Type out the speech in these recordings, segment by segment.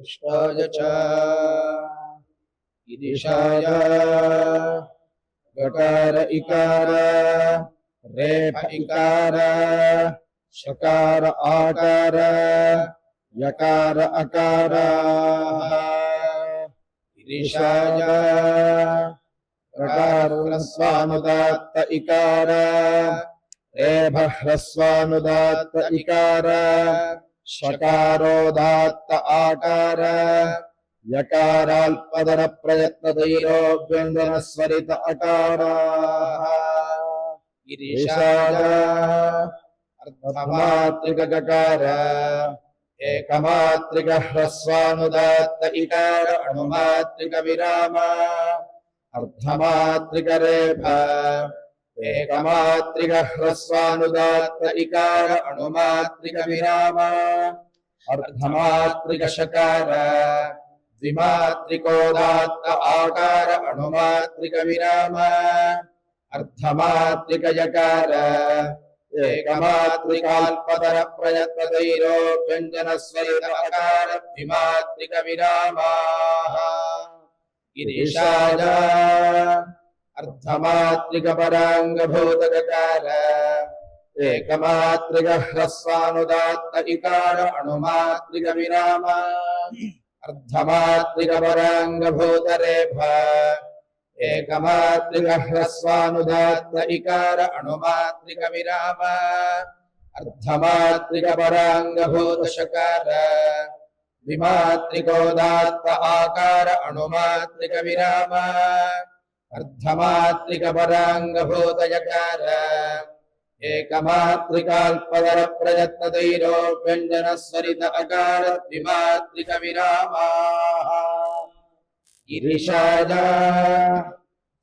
कृष्णाय च गिरिशाय गकार इकार रेफ इकार शकार आकार यकार अकार गिरिशाय गकार ह्रस्वानुदात्त इकार रेफ ह्रस्वानुदात्त इकार शकारोदात्त आकार यकाराल्पदर प्रयत्नतैरो व्यञ्जनस्वरित अकाराः गिरीशाय अर्धमात्रिक गकार एकमात्रिक ह्रस्वानुदात्त इकार अणुमात्रिक विराम अर्धमात्रिक रेफ एकमात्रिक ह्रस्वानुदात्त इकार अणुमात्रिक विराम अर्धमात्रिक शकार द्विमात्रिकोदात्त आकार अणुमात्रिक विराम अर्धमात्रिक यकार एकमात्रिकाल्पतर प्रयत्नतैरो व्यञ्जनस्वरित अकार द्विमात्रिक विरामाः गिरीशाय अर्धमात्रिक पराङ्गभूत गकार एकमात्रिक ह्रस्वानुदात्त इकार अणुमात्रिक विराम अर्धमात्रिक पराङ्गभूत रेफ एकमात्रिक ह्रस्वानुदात्त इकार अणुमात्रिक विराम अर्धमात्रिक पराङ्गभूत शकार द्विमात्रिकोदात्त आकार अणुमात्रिक विराम अर्धमात्रिक पराङ्गभूत यकार एकमात्रिकाल्पदर प्रयत्नतैरो व्यञ्जनस्वरित अकार द्विमात्रिक विरामाः गिरीशाय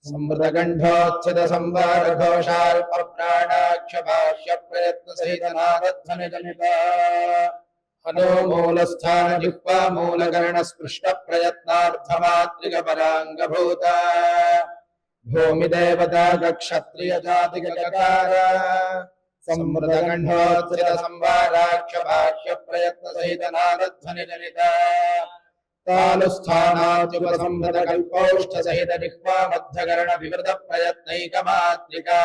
संवृतगण्डोत्थित संवार घोषाल्प प्राणाक्ष भाष्य प्रयत्न सहित नादध्वनि जनित हनो मूलस्थान जिह्वा मूलकर्ण स्पृष्ट प्रयत्नार्थमात्रिक पराङ्गभूत भूमि देवता क्षत्रिय जाति गकार संवृतगण्डोत्थित संवाराक्ष भाष्य प्रयत्न सहित नादध्वनि जनित तालुस्थानात्युपसंहृत कल्पौष्ठ सहित जिह्वा मध्यकर्ण विवृत प्रयत्नैकमात्रिका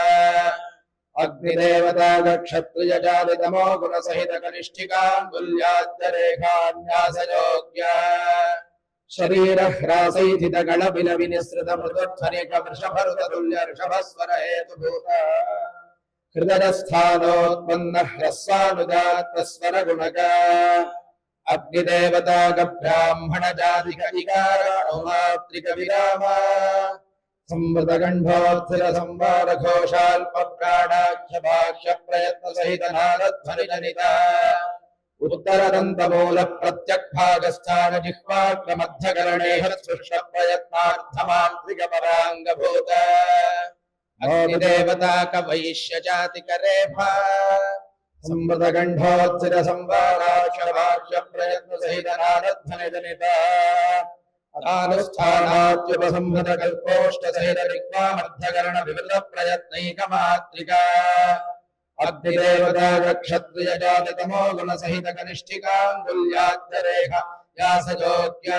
अग्निदेवता क्षत्रिय जाति तमो गुण सहित कनिष्ठिकाङ्गुल्याद्य रेखान्यासयोग्य शरीर ह्रासैथित गणबिल विनिसृत मृदुध्वनिक वृषभरुत तुल्य ऋषभस्वर हेतुभूत हृदयस्थानोत्पन्न ह्रस्वानुदात्त स्वर गुणक अग्निदेवता ब्राह्मण जातिक इकार अणुमात्रिक विराम संवृतगण्डोत्थित संवार घोषाल्प प्राणाख्य भाष्य प्रयत्न सहित नादध्वनि जनित उत्तरदन्तमूल प्रत्यग्भागस्थान जिह्वाग्र मध्यकर्णे हृत्स्पृष्ट प्रयत्नार्थमात्रिक पराङ्गभूत अग्निदेवता कवैश्य जातिक रेफ संवृतगण्डोत्थित संवाराक्ष भाष्य प्रयत्न सहित नादध्वनि जनित अनुष्ठानात्युपसंहृत कल्पोष्ठ सहित जिह्वा मध्यकर्ण विवृत प्रयत्नैकमात्रिका अग्निदेवता क्षत्रिय जाति तमो गुण सहित कनिष्ठिकाङ्गुल्याद्य रेखा व्यासयोग्य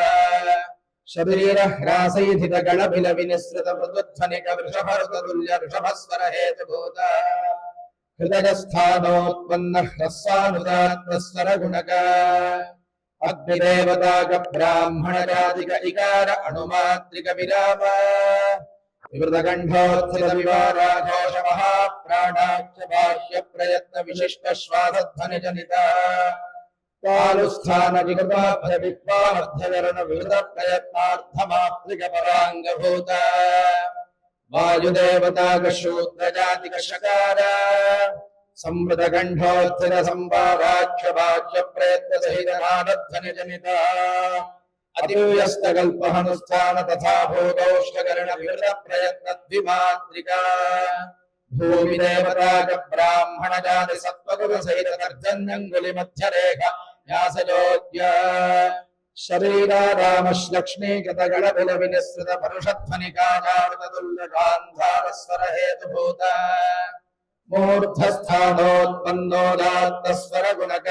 शरीर ह्रासैथित गणबिल विनिसृत मृदुध्वनिक वृषभरुत तुल्य ऋषभस्वर हेतुभूत हृदयस्थानोत्पन्न ह्रस्वानुदात्त स्वर गुणक अग्निदेवता ब्राह्मण जातिक इकार अणुमात्रिक विराम विवृतगण्डोत्थित विवारा घोष महाप्राणाख्य भाष्य प्रयत्न विशिष्ट श्वासध्वनि जनित तालुस्थान जिह्वाभ्य विद्वामध्यकर्ण विवृत प्रयत्नार्थमात्रिक पराङ्गभूत वायुदेवता शूद्र जातिक शकार संवृतगण्डोत्थित संवाराक्ष भाष्य प्रयत्न सहित नादध्वनि जनित अतिव्यस्तकल्पहनुस्थान तथा भूतौष्ठकर्ण विवृत प्रयत्न द्विमात्रिका भूमि देवता ब्राह्मण जाति सत्वगुण सहित तर्जन्यङ्गुलि मध्यरेखा व्यासयोग्य शरीरारामश्लक्ष्मीकृत गणबिल विनिसृत परुषध्वनिका जावृत तुल्य गान्धारस्वर हेतुभूत मूर्धस्थानोत्पन्नोदात्त स्वर गुणक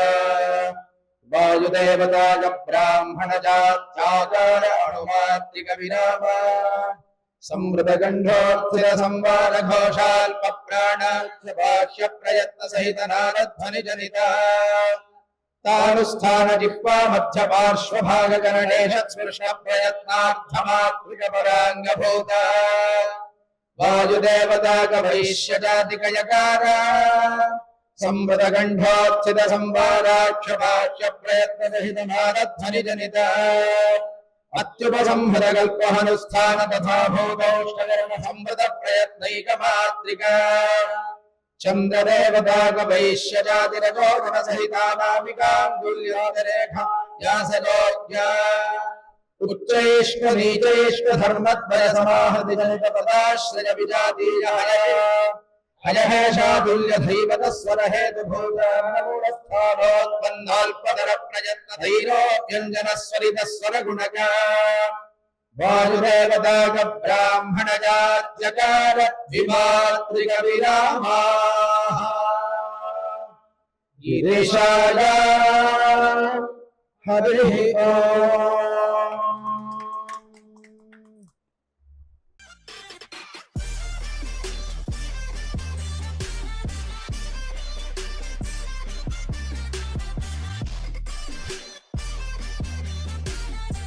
वायुदेवताय ब्राह्मणजात्याकार अणुमात्रिक विराम संवृतगंधोत्थित संवाद घोषाल्प प्राणाख्य भाष्य प्रयत्न सहित नारध्वनि जनिता तानुस्थान जिह्वा मध्य पार्श्व भाग गणेश स्पर्श प्रयत्नार्थमात्रिक परांग भूता वायुदेवता वैश्य जाति कयकार संवृत गंधोत्थित संवादाक्ष भाष्य प्रयत्न सहित नारध्वनि जनिता अत्युपसंहृत कल्पहनुस्थान तथा भूतौष्ठकर्ण संवृत प्रयत्नैक मात्रिका चंद्रदेवता वैश्य जाति रजो गुण सहिता नामिकांगुल्योदरेखा यासलोक्या उच्चैष्ट नीचैष्ट धर्मद्वय समाहृति जनित पदाश्रय विजातीय हयः शातुल्य धैवत स्वर हेतु भूतानमूलस्थानोत्पन्नाल्पदर प्रयत्न धैर्योऽभ्यञ्जन स्वरित स्वर गुणका वायुदेवता ब्राह्मण जात्यकार द्विमात्रिक विरामाः गिरीशाय हरिः ओम्।